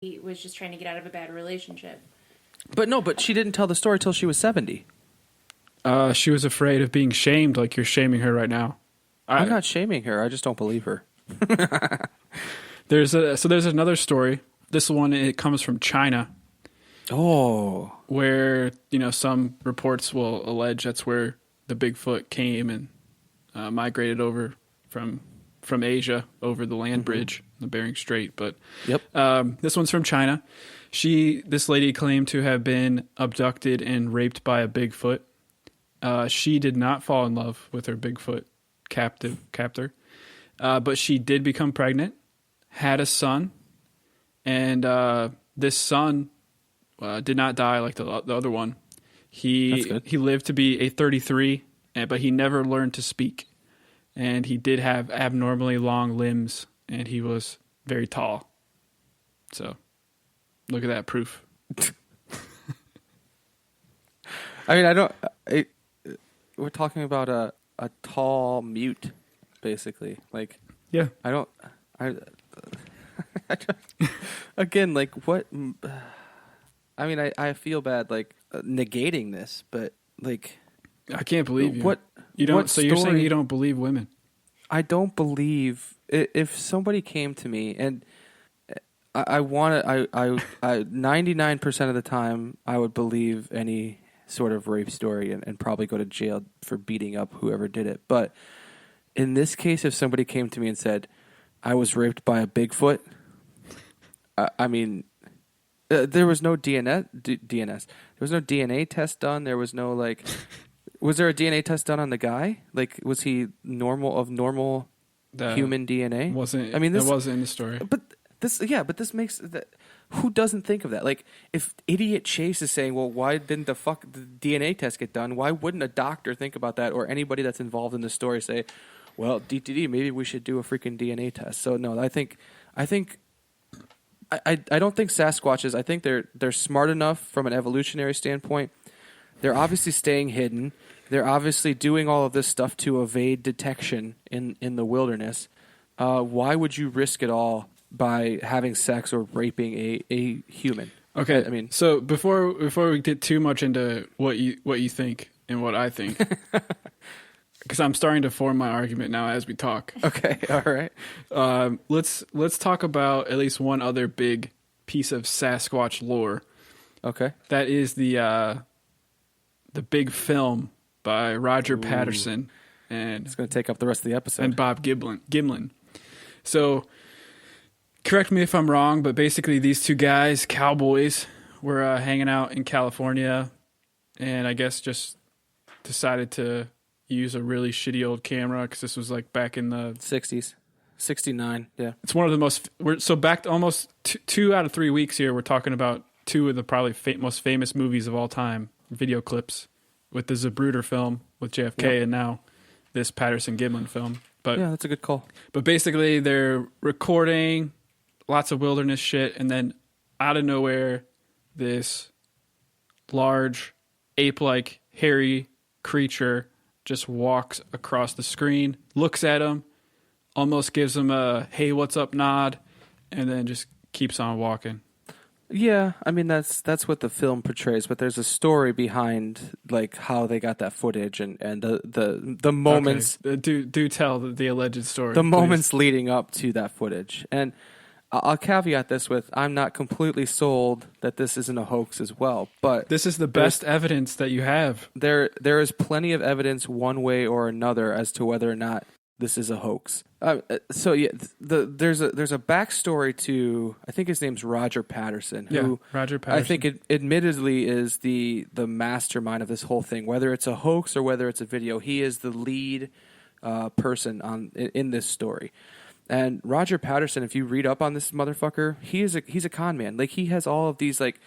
he was just trying to get out of a bad relationship. But she didn't tell the story till she was 70. She was afraid of being shamed like you're shaming her right now. I'm not shaming her. I just don't believe her. There's another story. This one, it comes from China. Oh. Where, some reports will allege that's where the Bigfoot came and migrated over from Asia over the land bridge, the Bering Strait. But yep. This one's from China. This lady claimed to have been abducted and raped by a Bigfoot. She did not fall in love with her Bigfoot captor, but she did become pregnant, had a son, and this son did not die like the other one. He lived to be a 33, but he never learned to speak, and he did have abnormally long limbs, and he was very tall. So, look at that proof. I mean, we're talking about a tall mute, basically. Like, yeah, again, like, what? I mean, I feel bad, like, negating this, but, like, I can't believe you. What you don't? What so you're saying you don't believe women? I don't believe if somebody came to me and I 99% of the time I would believe any sort of rape story and probably go to jail for beating up whoever did it. But in this case, if somebody came to me and said, I was raped by a Bigfoot, I mean, there was no DNS. There was no DNA test done. There was no, like, was there a DNA test done on the guy? Like, was he normal human DNA? Wasn't. I mean, that wasn't in the story. But this makes that. Who doesn't think of that? Like, if idiot Chase is saying, well, why didn't the DNA test get done? Why wouldn't a doctor think about that, or anybody that's involved in the story say, well, DTD, maybe we should do a freaking DNA test? So no, I don't think Sasquatches. I think they're smart enough from an evolutionary standpoint. They're obviously staying hidden. They're obviously doing all of this stuff to evade detection in the wilderness. Why would you risk it all by having sex or raping a human? Okay, I mean, so before we get too much into what you think and what I think, because I'm starting to form my argument now as we talk. Okay, all right. Let's talk about at least one other big piece of Sasquatch lore. Okay, that is the big film by Roger Patterson, and it's going to take up the rest of the episode. And Bob Gimlin. So, correct me if I'm wrong, but basically these two guys, cowboys, were hanging out in California, and I guess just decided to use a really shitty old camera because this was like back in the 60s, 69. Yeah, it's one of the most. Back to almost 2 out of 3 weeks here. We're talking about two of the probably most famous movies of all time, video clips, with the Zapruder film with JFK, and now this Patterson Gimlin film. But yeah, that's a good call. But basically, they're recording lots of wilderness shit, and then out of nowhere, this large ape-like hairy creature just walks across the screen, looks at him, almost gives him a "Hey, what's up?" nod, and then just keeps on walking. Yeah, I mean that's what the film portrays, but there's a story behind like how they got that footage and the moments. Okay. Do tell the alleged story. The moments leading up to that footage, and I'll caveat this with I'm not completely sold that this isn't a hoax as well. But this is the best evidence that you have. There is plenty of evidence one way or another as to whether or not this is a hoax. So yeah, there's a backstory to, I think his name's Roger Patterson, who Roger Patterson. I think admittedly is the mastermind of this whole thing. Whether it's a hoax or whether it's a video, he is the lead person in this story. And Roger Patterson, if you read up on this motherfucker, he's a con man. Like, he has all of these like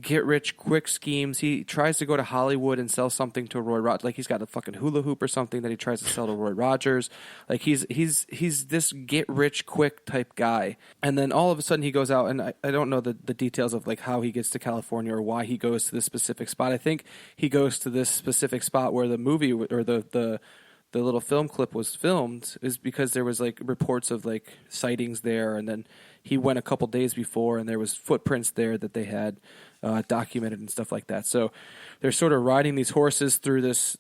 get rich quick schemes. He tries to go to Hollywood and sell something to Roy Rogers. Like, he's got a fucking hula hoop or something that he tries to sell to Roy Rogers. Like, he's this get rich quick type guy. And then all of a sudden he goes out, and I don't know the details of like how he gets to California or why he goes to this specific spot. I think he goes to this specific spot where the movie or the the little film clip was filmed is because there was like reports of like sightings there, and then he went a couple days before, and there was footprints there that they had documented and stuff like that. So they're sort of riding these horses through this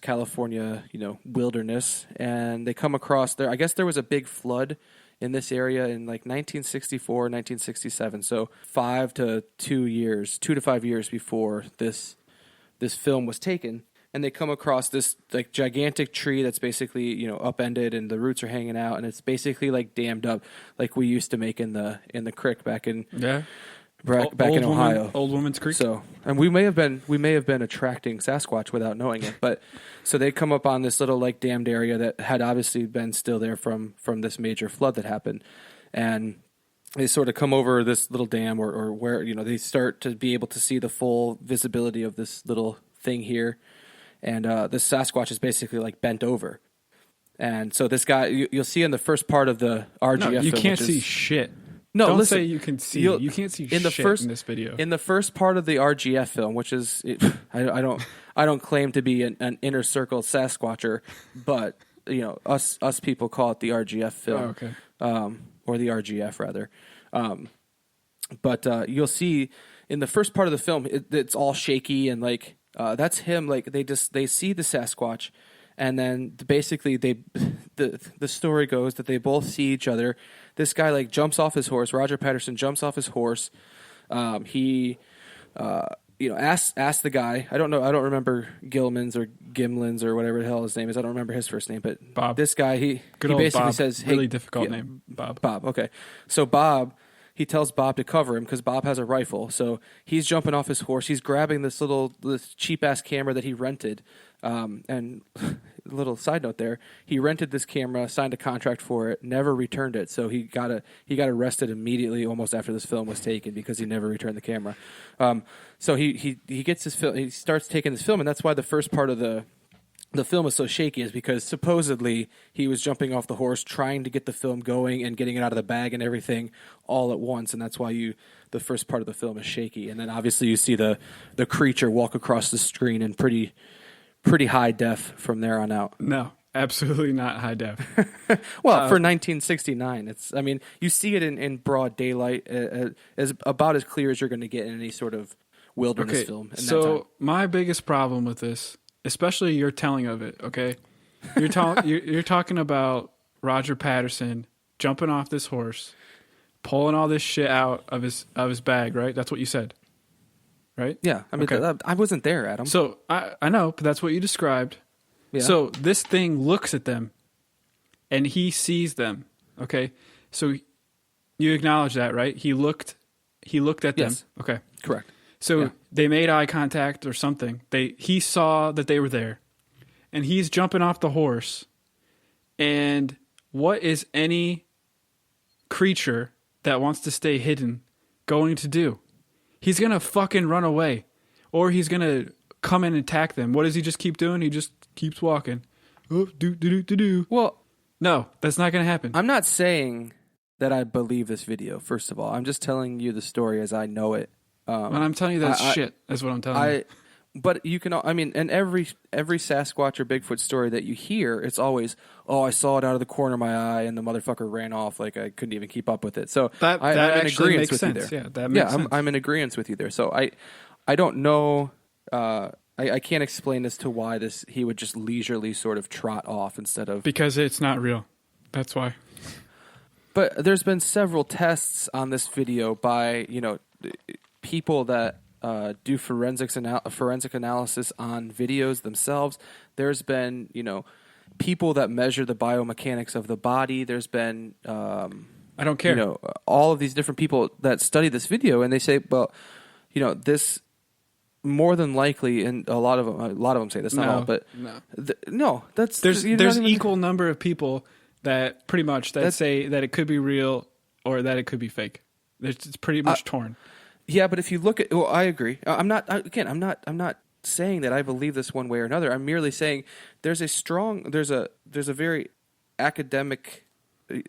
California, wilderness, and they come across there. I guess there was a big flood in this area in like 1964, 1967. So 2 to 5 years before this film was taken. And they come across this like gigantic tree that's basically, upended, and the roots are hanging out, and it's basically like dammed up, like we used to make in the creek back in Ohio, Old Woman's Creek. So, and we may have been attracting Sasquatch without knowing it, but so they come up on this little like dammed area that had obviously been still there from this major flood that happened, and they sort of come over this little dam or where they start to be able to see the full visibility of this little thing here. And this Sasquatch is basically like bent over. And so this guy, you'll see in the first part of the RGF film. No, you can't see shit. No, don't listen, say you can see. You can't see shit in this video. In the first part of the RGF film, which is, I don't claim to be an inner circle Sasquatcher, but us people call it the RGF film. Oh, okay. Or the RGF rather. But you'll see in the first part of the film, it's all shaky and like. That's him. Like they see the Sasquatch, and then basically the story goes that they both see each other. This guy like jumps off his horse. Roger Patterson jumps off his horse. He asks the guy. I don't remember Gilman's or Gimlin's or whatever the hell his name is. I don't remember his first name, but Bob. This guy he basically Bob. says, "Hey," really difficult name, Bob. Bob. Okay, so Bob. He tells Bob to cover him because Bob has a rifle. So he's jumping off his horse. He's grabbing this cheap-ass camera that he rented. And a little side note there, he rented this camera, signed a contract for it, never returned it. So he got arrested immediately almost after this film was taken because he never returned the camera. So he gets his film. He starts taking this film, and that's why the first part of the film is so shaky, is because supposedly he was jumping off the horse, trying to get the film going and getting it out of the bag and everything all at once, and that's why the first part of the film is shaky. And then obviously you see the creature walk across the screen in pretty high def from there on out. No, absolutely not high def. Well, for 1969, you see it in broad daylight, as about as clear as you're going to get in any sort of wilderness film. So my biggest problem with this, especially your telling of it, okay? You're talking about Roger Patterson jumping off this horse, pulling all this shit out of his bag, right? That's what you said, right? Yeah, okay. I wasn't there, Adam. So I know, but that's what you described. Yeah. So this thing looks at them, and he sees them, okay? So you acknowledge that, right? He looked at them. Yes. Okay. Correct. So they made eye contact or something. He saw that they were there, and he's jumping off the horse. And what is any creature that wants to stay hidden going to do? He's going to fucking run away, or he's going to come in and attack them. What does he just keep doing? He just keeps walking. Oh, do. Well, no, that's not going to happen. I'm not saying that I believe this video, first of all. I'm just telling you the story as I know it. And I'm telling you that's shit. That's what I'm telling you. But you can, and every Sasquatch or Bigfoot story that you hear, it's always, oh, I saw it out of the corner of my eye, and the motherfucker ran off like I couldn't even keep up with it. So that I'm in actually agreement makes with sense. you there. Yeah, that makes sense. I'm in agreement with you there. So I don't know. I can't explain as to why he would just leisurely sort of trot off instead of, because it's not real. That's why. But there's been several tests on this video by people that do forensic analysis on videos themselves. There's been people that measure the biomechanics of the body. There's been I don't care. All of these different people that study this video, and they say, well, this more than likely, and a lot of them say this, not all, but no, there's equal number of people that pretty much say that it could be real or that it could be fake. It's pretty much torn. Yeah, but if you look at, well, I agree. I'm not saying that I believe this one way or another. I'm merely saying there's a very academic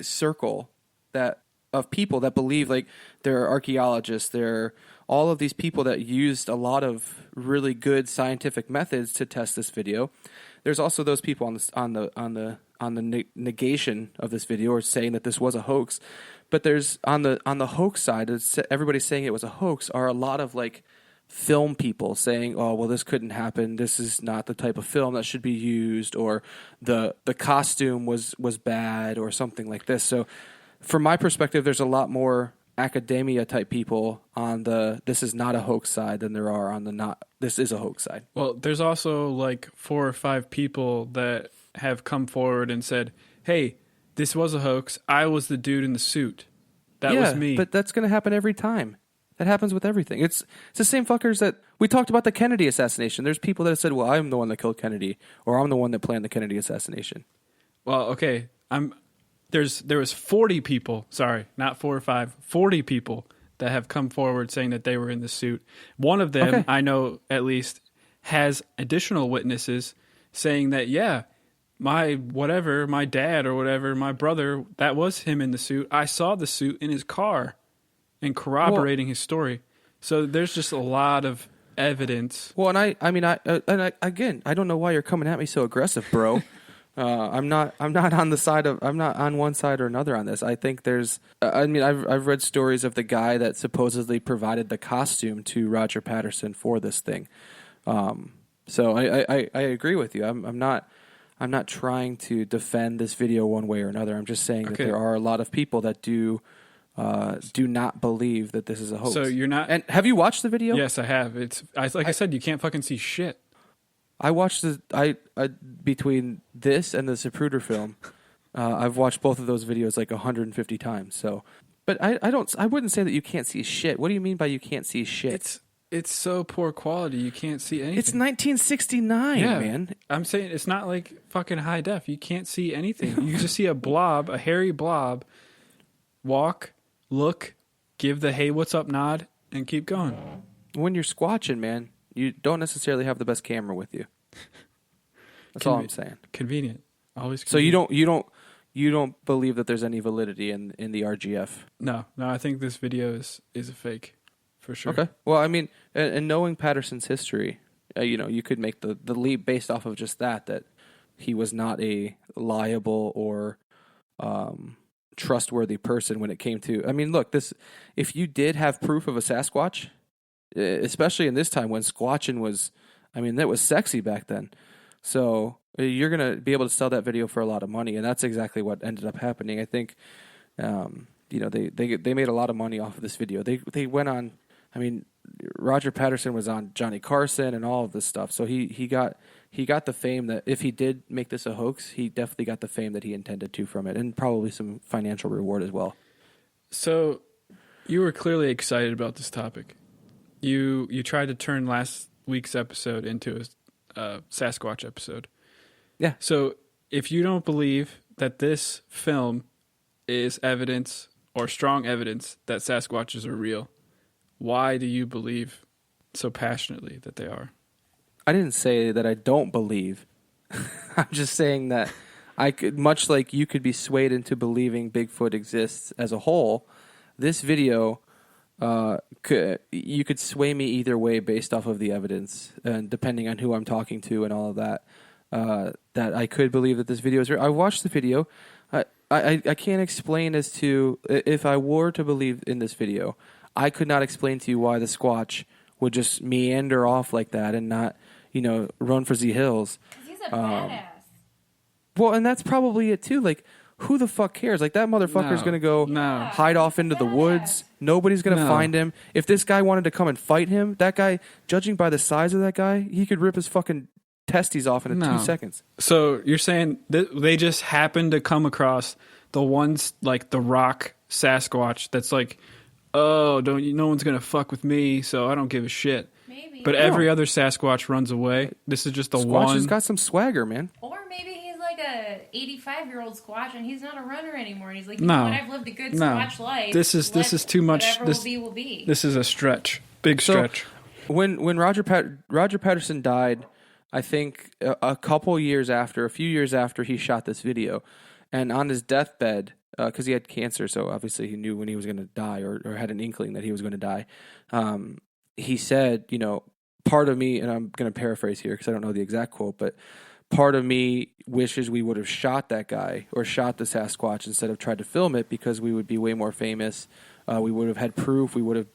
circle that of people that believe, like, there are archaeologists, there are all of these people that used a lot of really good scientific methods to test this video. There's also those people on the negation of this video, or saying that this was a hoax. But there's on the hoax side, everybody's saying it was a hoax, are a lot of like film people saying, oh, well, this couldn't happen, this is not the type of film that should be used, or the costume was bad, or something like this. So from my perspective, there's a lot more academia type people on the this is not a hoax side than there are on the not this is a hoax side. Well, there's also like 4 or 5 people that have come forward and said, hey, this was a hoax, I was the dude in the suit, that was me. But that's going to happen every time. That happens with everything. It's the same fuckers that we talked about the Kennedy assassination. There's people that have said, well, I'm the one that killed Kennedy, or I'm the one that planned the Kennedy assassination. Well, okay, there was 40 people, sorry, not 4 or 5, 40 people that have come forward saying that they were in the suit. One of them, I know at least, has additional witnesses saying that, yeah, my dad or whatever, my brother, that was him in the suit. I saw the suit in his car, and corroborating his story. So there's just a lot of evidence. Well, and I don't know why you're coming at me so aggressive, bro. I'm not on one side or another on this. I think I've read stories of the guy that supposedly provided the costume to Roger Patterson for this thing. So I agree with you. I'm not trying to defend this video one way or another. I'm just saying that there are a lot of people that do not believe that this is a hoax. So you're not. And have you watched the video? Yes, I have. I said, you can't fucking see shit. I watched between this and the Zapruder film, I've watched both of those videos like 150 times. So, but I wouldn't say that you can't see shit. What do you mean by you can't see shit? It's so poor quality, you can't see anything. It's 1969, man. I'm saying it's not like fucking high def. You can't see anything. You just see a blob, a hairy blob, walk, look, give the hey, what's up nod, and keep going. When you're squatching, man, you don't necessarily have the best camera with you. That's all I'm saying. Convenient. Always convenient. So you don't believe that there's any validity in the RGF? No, I think this video is a fake. For sure. Okay. Well, I mean, and knowing Patterson's history, you could make the leap based off of just that he was not a liable or trustworthy person when it came to. I mean, look, if you did have proof of a Sasquatch, especially in this time when squatching was, I mean, that was sexy back then. So you're gonna be able to sell that video for a lot of money, and that's exactly what ended up happening. I think, they made a lot of money off of this video. They went on. I mean, Roger Patterson was on Johnny Carson and all of this stuff. So he got the fame that if he did make this a hoax, he definitely got the fame that he intended to from it, and probably some financial reward as well. So you were clearly excited about this topic. You tried to turn last week's episode into a Sasquatch episode. Yeah. So if you don't believe that this film is evidence or strong evidence that Sasquatches are real, why do you believe so passionately that they are? I didn't say that I don't believe. I'm just saying that I could, much like you could be swayed into believing Bigfoot exists as a whole, this video, you could sway me either way based off of the evidence, and depending on who I'm talking to and all of that, that I could believe that this video is real. I watched the video. I can't explain as to, if I were to believe in this video, I could not explain to you why the Squatch would just meander off like that and not, run for the hills. Because he's a badass. Well, and that's probably it too. Like, who the fuck cares? Like, that motherfucker's going to go hide off into the woods. Nobody's going to find him. If this guy wanted to come and fight him, that guy, judging by the size of that guy, he could rip his fucking testes off in 2 seconds. So you're saying they just happened to come across the ones like the rock Sasquatch that's like, oh, no one's going to fuck with me, so I don't give a shit. Maybe. But every other Sasquatch runs away. This is just the one. Squatch has got some swagger, man. Or maybe he's like a 85-year-old Squatch and he's not a runner anymore. And he's like, I've lived a good Squatch life. This is too much. Whatever will be, will be. This is a stretch. Big stretch. When Roger Patterson died, I think a few years after he shot this video, and on his deathbed, because he had cancer, so obviously he knew when he was going to die, or had an inkling that he was going to die. He said, part of me, and I'm going to paraphrase here because I don't know the exact quote, but part of me wishes we would have shot that guy or shot the Sasquatch instead of tried to film it, because we would be way more famous. We would have had proof. We would have